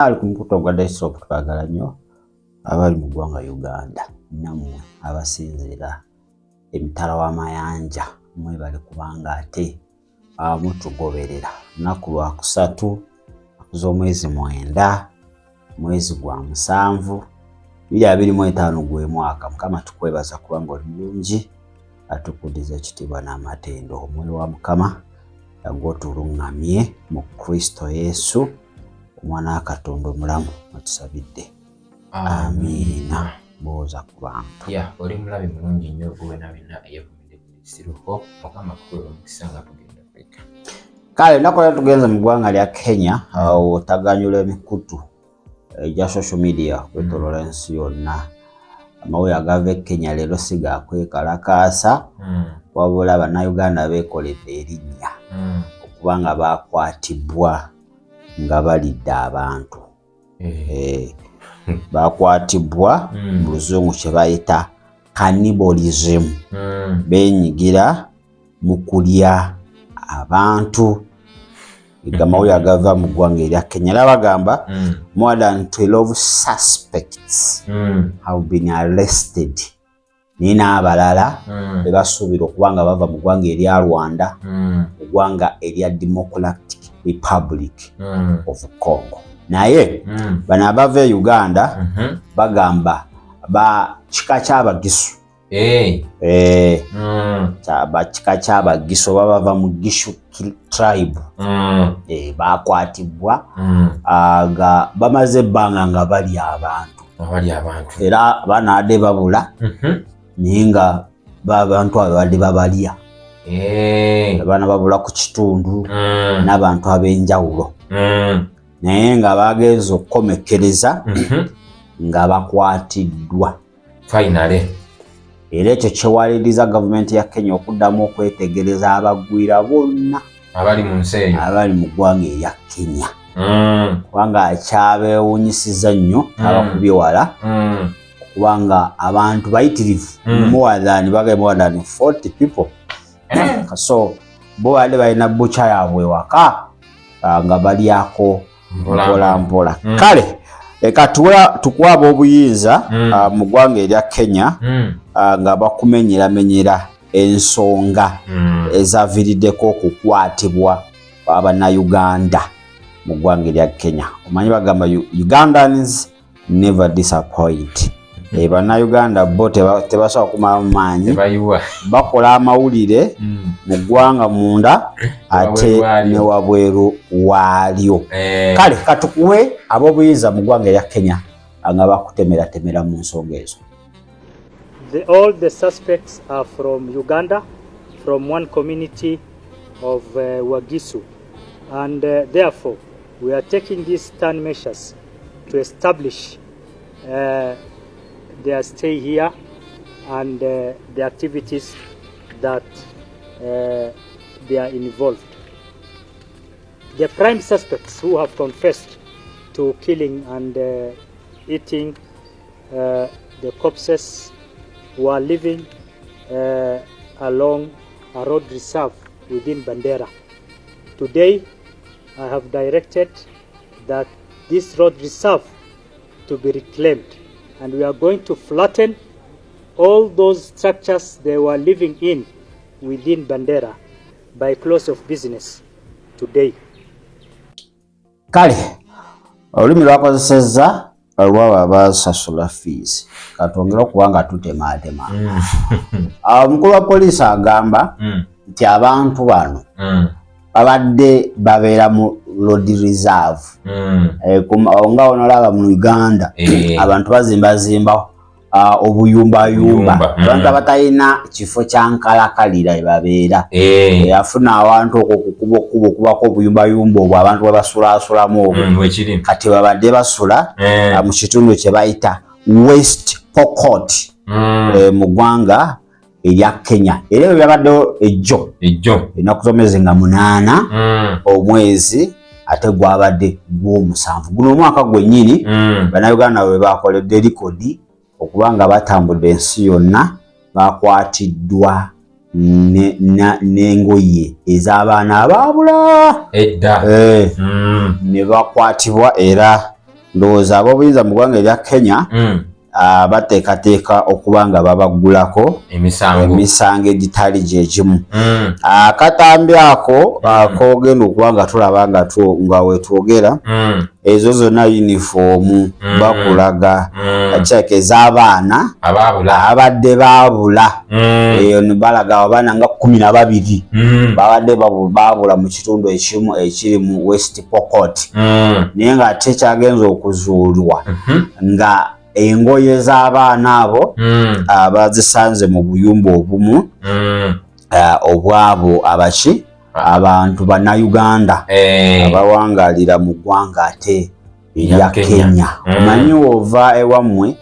Ali ku mukutu gwa desktop twagala nnyo abali mu ggwanga Uganda nammwe abasinzira emitala w'amayanja mwebale kubanga ate mutugoberera lunaku lwa kusatu z'omwezi mwenda mwezi gwa 7 2025 gwe mwaka. Mukama tukwebaza kubanga oli mulungi atukudiza ekitiibwa n'amatendo. Omwoyo wa Mukama yagwotulungamye mu Kristo Yesu omwana wa Katonda omulamu atusabidde. Amiina. Mboza ku bantu. Ya oli mulabi mulungi nnyo gwena bina eyavumidde ku siruko Mukama kuwe omukisanga tugenda kweka. Kale nakola tugenze mu ggwanga lya Kenya otaganyula emikutu ja social media kwetolola ensi yonna. Amawulire agava Kenya leero siga kwekalakaasa wabula bannayuganda beekoledde erinnya okubanga bakwatibwa nga balidde abantu. Bakwatibwa mu luzungu kye bayita cannibalism. Beenyigira mu kulya abantu. Amawulire agava mu ggwanga erya Kenya bagamba more than 12 suspects have been arrested. Nina abalala bebasuubira okubanga bava mu ggwanga erya Rwanda, eggwanga erya Democratic Republic of Congo. Naye bano abava e Uganda bagamba ba kika ky'Abagisu. Kika ky'Abagisu bava mu Gishu tribe. Bakwatibwa aga bamaze ebbanga nga bali abantu. Era banaadde babula naye nga abantu abo badde babalya. Abaana babula ku kitundu n'abantu ab'enjawulo. Naye nga bagenza okukomekereza nga bakwatiddwa. Finally. Era ekyo kyewaliriza gavumenti ya Kenya okuddamu okwetegereza abagwira bonna abali mu nsi eyo abali mu ggwanga erya Kenya. Kubanga akyabeewunyisiza nnyo abakubye wala kubanga abantu bayitirivu more than 40 people. So bo bali balina bbucha yaabwe waka nga balyako mpola. Kale leka tukwaba obuyinza mu ggwanga erya Kenya nga bakumenyeramenyera ensonga ezaviiriddeko okukwatibwa kw'Abannayuganda mu ggwanga erya Kenya. Omanyi bagamba Ugandans never disappoint. Bannayuganda bo tebasobola kumala mu maanyi, bakola amawulire mu ggwanga munda ate ne wabweru waalyo. Kale katukuwe ab'obuyinza mu ggwanga erya Kenya nga bakutemeratemera mu nsonga ezo. All the suspects are from Uganda, from one community of Wagisu, and therefore we are taking these stern measures to establish their stay here and the activities that they are involved. The prime suspects who have confessed to killing and eating the corpses were living along a road reserve within Bandera. Today, I have directed that this road reserve to be reclaimed, and we are going to flatten all those structures they were living in within Bandera by close of business today. Kale olulimi lwakozesezza olwaba basasula fees katongera okubanga tutemaatema. Omukulu wa poliisi agamba nti abantu bano babadde babeera mu road reserve. Nga onolaba mu Uganda abantu bazimbazimba obuyumbayumba, abantu abatalina kifo kyankalakalira babeera. Afuna abantu okubako obuyumbayumba obwo abantu bwe basulaasulamu obwo. Kati babadde basula mu kitundu kye bayita West Pokot mu ggwanga erya Kenya. Era ebyo byabaddewo ejjo ennaku z'omwezi nga 8 omwezi ate gwabadde gw'omusanvu. Guno omwaka gwennyini Bannayuganda bwe bakoledde likodi okubanga batambudde ensi yonna bakwatiddwa n'engoye ez'abaana abaabula edda ne bakwatibwa era ndowooza ab'obuyinza mu ggwanga erya Kenya bateekateeka okuba nga babagulako emisango egitali gye gimu. Akatambi ako kogenda okuba nga tulaba nga wetwogera ezo zonna yunifoomu bakulaga kyeke ez'abaana abadde baabula eyo balaga abaana nga 12 babadde baabula mu kitundu ekimu ekiri mu West Pokot naye nga ate kyagenza okuzuulwa nga engoye z'abaana abo bazisanze mu buyumba obumu obwabo abaki abantu bannayuganda abawangalira mu ggwanga ate erya Kenya. Omanyi ova ewammwe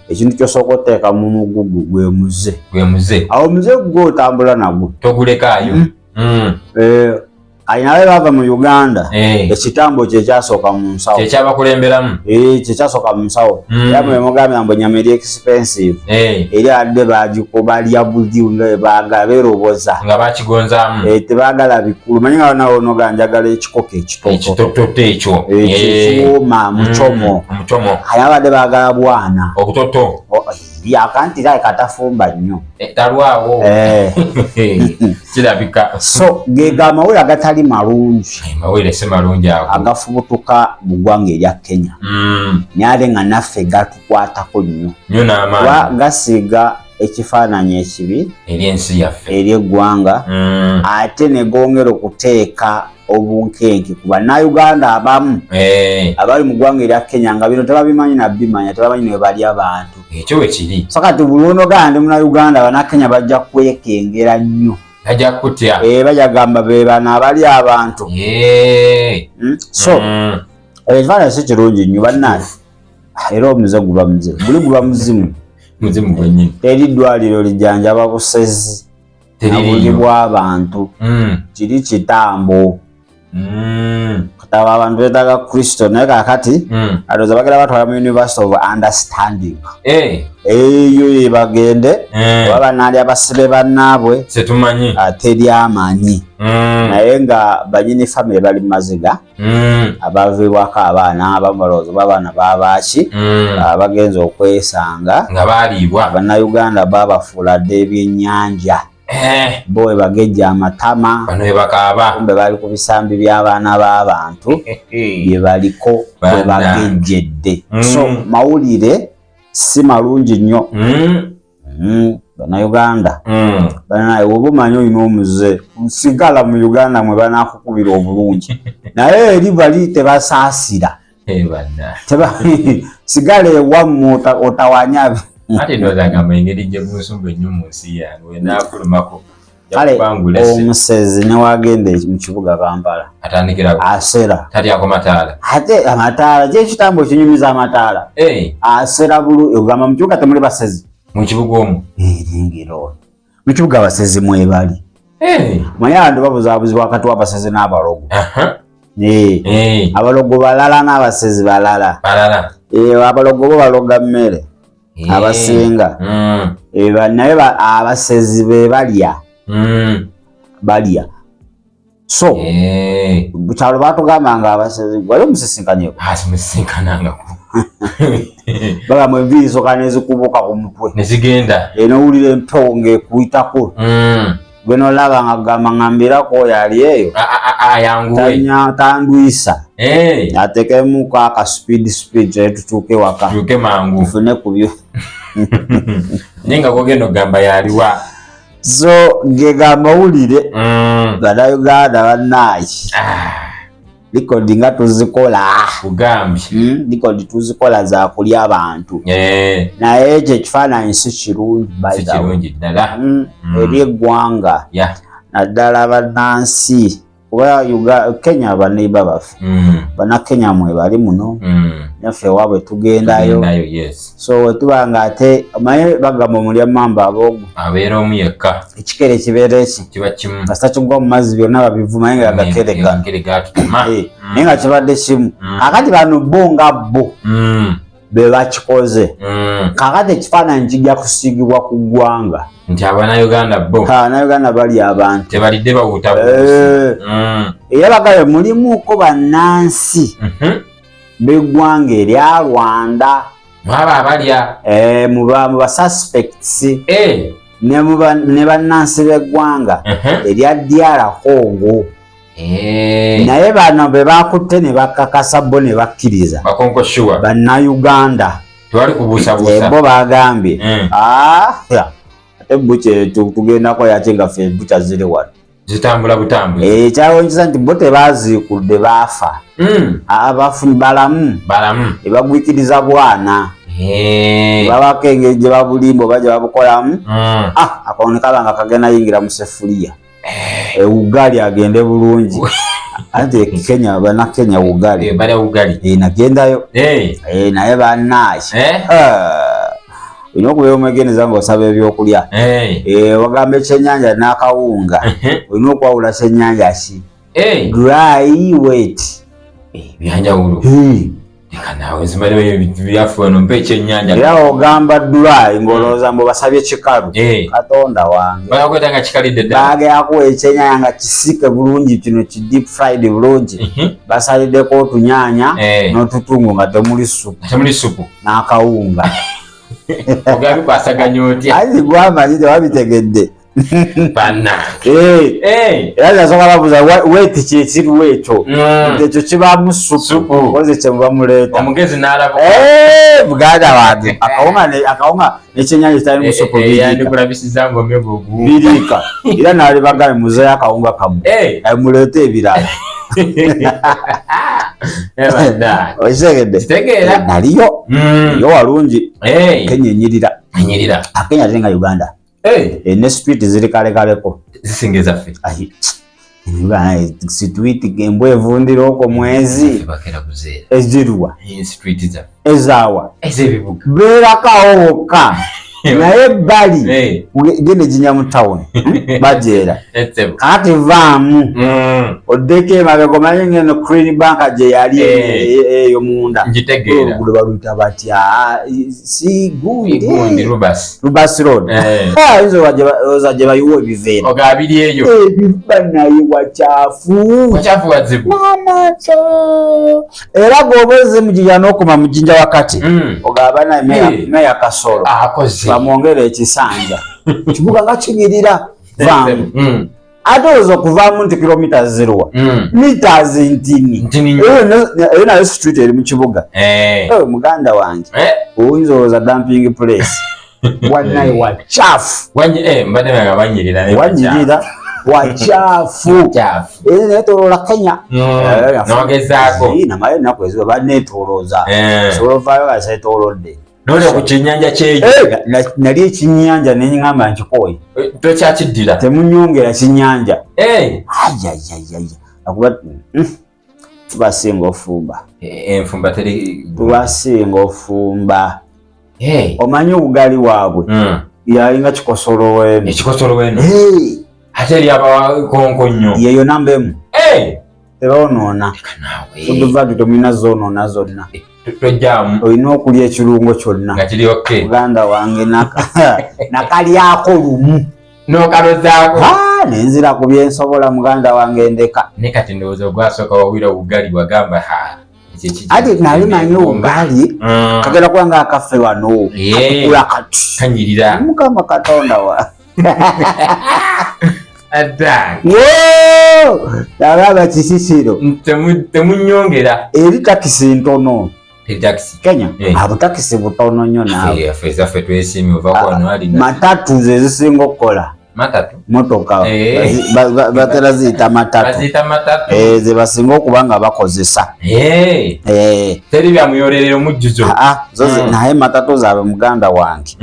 ekintu kyosooka oteeka mu mugugu gwe muze awo muze gwe otambula nagwo togulekaayo. Alina be bava mu Uganda ekitambo kye kyasooka mu nsawo kyekyabakulemberamu kye kyasooka mu nsawo era mwe mugambye mbu ennyama eri expensive eri adde balya buli baagala beeroboza nga bakigonzaamu tebaagala bikulu manyi nga nawonoga njagala ekikoko ekitoto ekyo ekiwooma mucomo alina badde baagala bwana obutoto yakantira katafumba nnyo talwawo kirabika. So gega amawulire agatali malungi mawulire si malungi ago agafubutuka mu ggwanga erya Kenya naye ate nga naffe gatukwatako nnyo n'amaanyi gasiiga ekifaananyi ekibi ery'ensi yaffe ery'eggwanga ate ne gongera okuteeka obunkenke ku bannayuganda abamu abali mu ggwanga erya Kenya nga bino tebabimanyi nabimanya tebamanyi ne bali abantu ekyo we kiri so kati buli onoganda ndi munnayuganda Abannakenya bajja kwekengera nnyo bajja kutya bajja gamba be bano abali abantu so ekifaananyi si kirungi nnyo bannange era omuze guba muze buli guba muzimu gwennyini teri ddwaliro lijjanjaba busezi nabuli bw'abantu kiri kitambo kataba abantu beetaaga Kristo naye kakati alowooza bagenda batwala mu University of Understanding eyo yebagende oba banaali abasibe bannaabwe setumanyi teri amanyi naye nga banyini famire bali mu maziga abaviibwako abaana abamu balowooza oba abaana babaaki bagenza okwesanga nga baaliibwa bannayuganda babafuula dde ebyennyanja bo we bagejja amatama bano we bakaaba kumbe bali ku bisambi by'abaana b'abantu bye baliko we bagejjedde so mawulire si malungi nnyo bannayuganda banaye woba omanyi olina omuze sigala mu Uganda mwe banaakukubira obulungi naye eri bali tebasaasira sigala ewammwe otawanya ate ndozagamba engeri gye bunsumba ennyo mu nsi yange wenaafulumako kale omusezi newagenda mu kibuga Kampala atandikira asera tatyako mataala ate amataala kyekitambo ekinyumiza amataala asera bulu ogamba mu kibuga temuli basezi mu kibuga omwo eringiro mu kibuga abasezi mwebali manyi abantu babuzaabuzibwa wakati w'abasezi n'abalogo abalogo balala n'abasezi balala abalogo bo baloga mmere abasinga naye abasezi be balya so bukyalo batugamba nga abasezi wali omusisinkanyeeko bagamba enviiri soka nezikubuka ku mutwe nezigenda nowulira empewo ng'ekuyitako gwe nolaba nga gamba ngambirako oyo ali eyo tandwisa atekemuko aka speed tutuuke waka tutuuke mangu tufune ku byo naye nga gogenda ogamba yaliwa so gega amawulire bannayuganda bannaayi likodi nga tuzikola ugambye likodi tuzikola za kulya abantu naye ekyo ekifaananyi si kirungi ddala eri eggwanga naddala bannansi kuba Kenya baneiba baffe Bannakenya mwe bali muno naffe ewaabwe tugendayo so wetuba nga ate omanyi bagamba omulya mamba aboogo abeera omu yekka ekikere kibeera eki kiba kimu kasita kigwa mu mazzi byonna babivu naye nga gakeregana naye nga kibadde kimu kakati bano bo nga bo be bakikoze kakati ekifaananyi kijja kusiigibwa ku ggwanga nti Abannayuganda bo Abannayuganda bali abantu tebalidde bawuta era bagabe mulimuko bannansi b'eggwanga erya Rwanda mwaba abalya mu ba suspects ne bannansi b'eggwanga erya DR Congo. Naye bano be bakutte ne bakakasa bo ne bakkiriza bakonkoshuwa bannayuganda twali kubuusabuusa bo bagambye ate buche tugendako yate nga ffe bucha ziri wano zitambula butambuzi kyawonyesa nti bo tebaziikudde baafa abafuni balamu ebagwikiriza bwana babako engeri gye babulimba oba gye babukolamu akawono kaba nga kagenda yingira mu sefuliya ugali agende bulungi ate Kenya bana Kenya ugali nagendayo naye bannaki olina okubeera omwegeneza ng'osaba ebyokulya wagamba ekyennyanja n'akawunga olina okwawula kyennyanja ki dry wet byanjawulo nawe zimanyi byafuwano mpa ekyennyanja era ogamba dry ng'olowooza mbu basabye kikalu Katonda wange bayakweta nga kikalidde ddala bageyakuwa ekyennyanja nga kisike bulungi kino ki deep fried bulungi basaliddeko otunyaanya n'otutungu nga temuli supu n'akawunga ogabi kwasaganya otya ayi gwamanyi tewabitegedde era nasoka babuuza weti kyekiriwo ekyo ekyo kibaamu supu oze kyemubamuleeta omugezi n'alaba buganda wange akawunga n'ekyennyanja kitalimu supu biriika era naali bagambe muzeeyo akawunga kamu muleeta ebirala okitegedde naliyo yo walungi Kenya enyirira Kenya ate nga Uganda ne street ziri kalekaleko zisingeza ffe situiti embwa evundira okwo mwezi ezirwa ezaawa beerakawo wokka naye bali gende jinya mu town bajeera kati vaamu oddeko emabega omanyi ngeno Green Bank gye yali eyo munda oluguudo baluyita batya si gundi Rubas Road oza gye bayiwa ebiveera ogabiri eyo banaye wakyafu era gwobeeze mujinja n'okuma mujinja wakati ogaba naye meya Kasolo bamwongera ekisanja kibuga nga kinyirira vaamu ate oza okuvaamu nti kilomita zirwa meters ntini eyo nayo street eri mu kibuga muganda wange oyinza olowooza dumping place wanaye wakyafu wanyirira wakyafu netoloola Kenya namaye ennaku eziba baneetolooza sobola ovaayo basetolodde nole ku kyennyanja kyeyo nali ekyennyanja neŋŋamba nkikoye tokyakiddira temunyongera kyennyanja akuba tubasinga ofumba enfumba teri tubasinga ofumba omanyi obugali waabwe yalinga kikosolo weno ate eri abakonko nnyo yeyo namba emu tebawonona tuduvadu tomulina zonoona zonna tojjamu olina okulya ekirungo kyonna nga kiri oke muganda wange nakalyako lumu n'okalozaako nenzira ku byensobola muganda wange ndeka ne kati ndowooza ogwasooka wawira obugali wagamba ati nali manyi obugali kagenda kuba nga akaffe wano akula kati kanyirira mukama Katonda wa nagamba kisisiro temunyongera eri takisi ntono Kenya abutakisi butono nnyo naawe ezaffe twesimye ova kwano ali matatu ze zisinga okukola motoka batera ziyita matatu ze basinga okuba nga bakozesa teri byamuyolerero mujjuzo naye matatu zaabwe muganda wange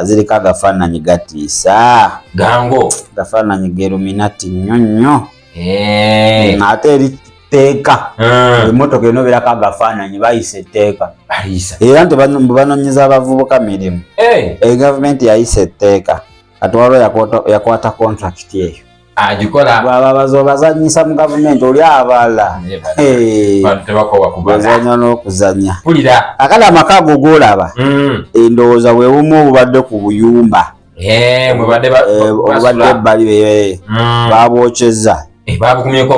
ziriko agafaananyi gatiisa gango gafaananyi geruminati nnyo nnyo ate eri teeka emotoka enobeerako agafaananyi bayisa etteeka era nti banoonyeza abavubuka mirimu gavumenti yayisa etteeka kati waliwo yakwata contract eyo agikola bwababaza obazanyisa mu gavumenti oli abala bazanya n'okuzanya akali amaka ago golaba endowooza bwebumu obubadde ku buyumba obubadde ebbali babwokyeza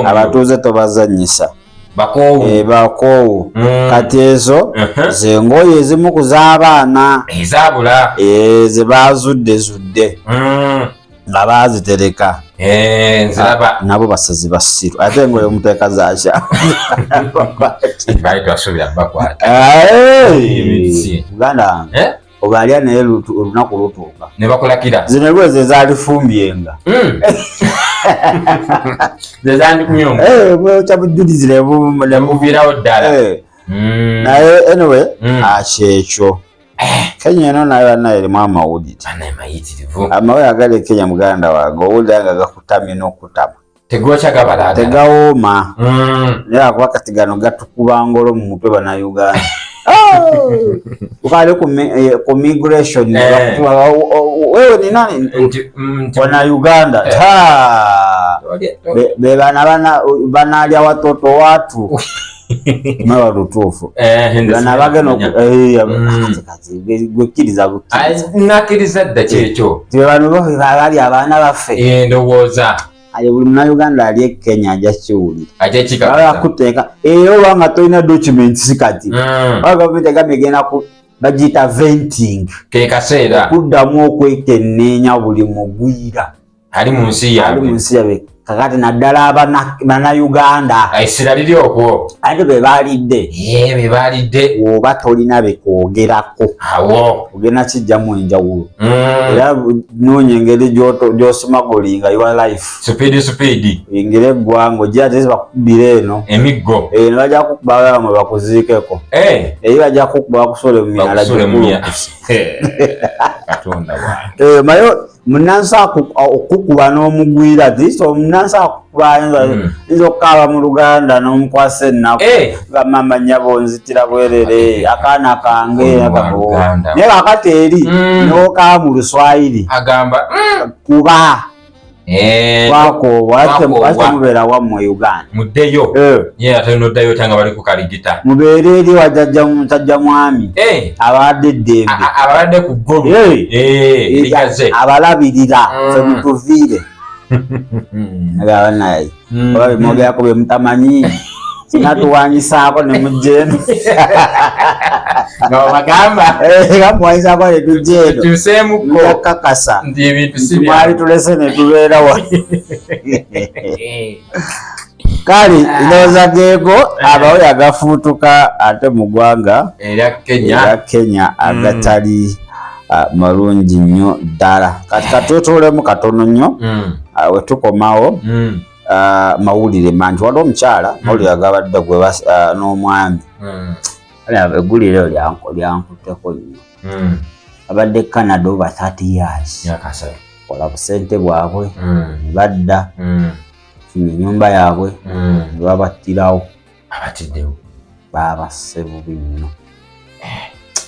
abatuuze tobazanyisa bakoowu kati ezo zengoye ezimu ku z'abaana ezabula ze bazudde nga bazitereka nziraba nabo basazi basiru ate engoye omuteeka zasha bali twasuubira bakwata Uganda oba alya naye olunaku lutuuka ne bakulakira zino lweze zalifumbyenga kyabujulizire muvirawo ddala naye anyway kyekyo Kenya eno nayo nayo erimu amawulire amawulire agali Kenya muganda wange owulira nga gakutamye n'okutama tegokya gabala tegawooma naye akuba kati gano gatukuba ngolo mu mutwe bannayuganda ukale ku migration wewe ni nani Bannayuganda be banalya watoto watu mawa lutufu bana bageno gwekiriza nakiriza dda kyekyo tebano bali abaana baffe ndowooza ali buli Munnayuganda ali Kenya ajja kiwulira ajja kuteeka oba nga tolina documents kati gavumenti egamegenda bagiyita venting ke kaseera kuddamu okwekenneenya buli mugwira ali mu nsi yabe kakati naddala Bannayuganda essira liri okwo ate be balidde oba tolina bekwogerako awo ogenda kijjamu enjawulo era noonya engeri gy'osimagolinga your life speed engeri eggwanga ogira tezi bakukubira eno emiggo ne bajja kukuba bamwe bakuziikeko eyi bajja kukuba bakusole mu myala Katonda mayo munnansi okukuba n'omugwira kristo omunnansi akukuba nza okukaaba mu Luganda n'omukwasa ennaku nga mama nnyabo nzitira bwerere akaana kange naye kakati eri n'okaaba mu Luswayiri agamba kuba wako mubeera wammwe Uganda muddeyo ye ate noddayo tanga bali ku kaligita mubeere eri wajjajja mwami abadde eddembe abadde ku ggulu ligaze abalabirira fe mutuviire agaba naye oba bimwogerako bye mutamanyi sinatuwanyisaako ne mujja eno bagamba gamuwanyisaako ne tujja eno tuseemuko kakasa nti ebintu si twali tulese ne tubeera wa kale ndowooza geego amawulire agafuutuka ate mu ggwanga era Kenya agatali malungi nnyo ddala kati katwetolemu katono nnyo wetukomawo mawulire mangi waliwo omukyala mawulire agabadde gwe n'omwami eggulire lyankuteko nnyo abadde Canada over 30 years kola busente bwabwe ne badda funa ennyumba yaabwe ne babattirawo abatiddewo babasse bubi nnyo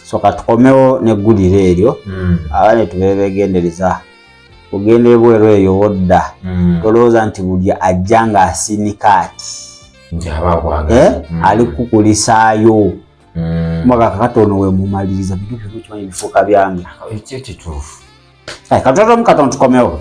so katukomewo neggulire eryo abaana tubebegendereza ogendere bweru eyo wodda tolowooza nti buli ajja ng'asinikaati ali kukulisaayo mwaka katono we mumaliriza bintu byonna kimanyi bifuuka byange ekyo kituufu katono mu katono tukomewo